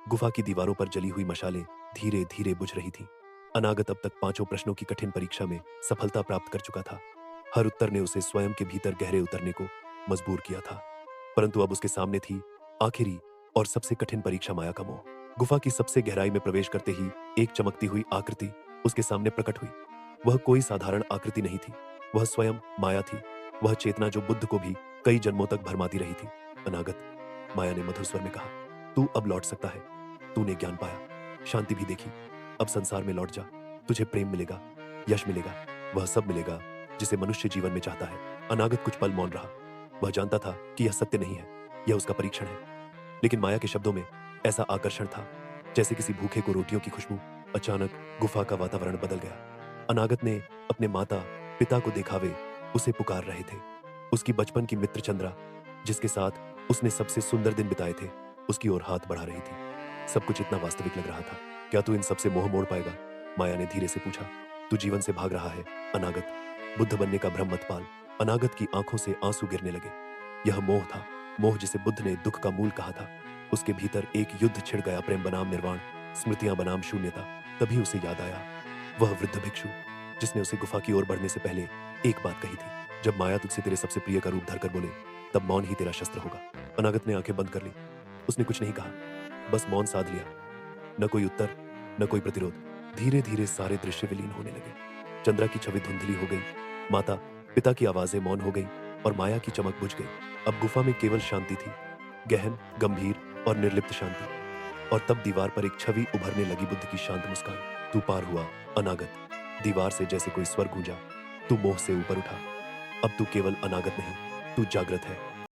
गुफा की दीवारों पर जली हुई मशालें धीरे धीरे बुझ रही थीं। अनागत अब तक 5 प्रश्नों की कठिन परीक्षा में सफलता प्राप्त कर चुका था। हर उत्तर ने उसे स्वयं के भीतर गहरे उतरने को मजबूर किया था। परंतु अब उसके सामने थी आखिरी और सबसे कठिन परीक्षा, माया का मोह। गुफा की सबसे गहराई में प्रवेश करते ही एक चमकती हुई आकृति उसके सामने प्रकट हुई। वह कोई साधारण आकृति नहीं थी, वह स्वयं माया थी। वह चेतना जो बुद्ध को भी कई जन्मों तक भरमाती रही थी। अनागत, माया ने मधुर स्वर में कहा, तू अब लौट सकता है। तूने ज्ञान पाया, शांति भी देखी। अब संसार में लौट जा। तुझे प्रेम मिलेगा, यश मिलेगा, वह सब मिलेगा जिसे मनुष्य जीवन में चाहता है। अनागत कुछ पल मौन रहा। वह जानता था कि यह सत्य नहीं है, यह उसका परीक्षण है। लेकिन माया के शब्दों में ऐसा आकर्षण था, जैसे किसी भूखे को रोटियों की खुशबू। अचानक गुफा का वातावरण बदल गया। अनागत ने अपने माता पिता को दिखावे उसे पुकार रहे थे। उसकी बचपन की मित्र चंद्रा, जिसके साथ उसने सबसे सुंदर दिन बिताए थे, उसकी ओर हाथ बढ़ा रही थी। सब कुछ इतना वास्तविक लग रहा था। क्या तू इन सबसे मोह मोड़ पाएगा? माया ने धीरे से पूछा। तू जीवन से भाग रहा है अनागत, बुद्ध बनने का भ्रम मत पाल। अनागत की आंखों से आंसू गिरने लगे। यह मोह था, मोह जिसे बुद्ध ने दुख का मूल कहा था। उसके भीतर एक युद्ध छिड़ गया, प्रेम बनाम निर्वाण, स्मृतियां बनाम शून्यता। तभी उसे याद आया वह वृद्ध भिक्षु, जिसने उसे गुफा की ओर बढ़ने से पहले एक बात कही थी, जब माया तुझसे तेरे सबसे प्रिय का रूप धरकर बोले, तब मौन ही तेरा शस्त्र होगा। अनागत ने आंखें बंद कर ली। उसने कुछ नहीं कहा, बस मौन साध लिया। न कोई उत्तर, न कोई प्रतिरोध। धीरे धीरे सारे दृश्य विलीन होने लगे। चंद्रा की छवि धुंधली हो गई, माता पिता की आवाजें मौन हो गई और माया की चमक बुझ गई। अब गुफा में केवल शांति थी, गहन, गंभीर और निर्लिप्त शांति। और तब दीवार पर एक छवि उभरने लगी, बुद्ध की शांत मुस्कान। तू पार हुआ अनागत। दीवार से जैसे कोई स्वर गूंजा। तू मोह से ऊपर उठा। अब तू केवल अनागत नहीं, तू जागृत है।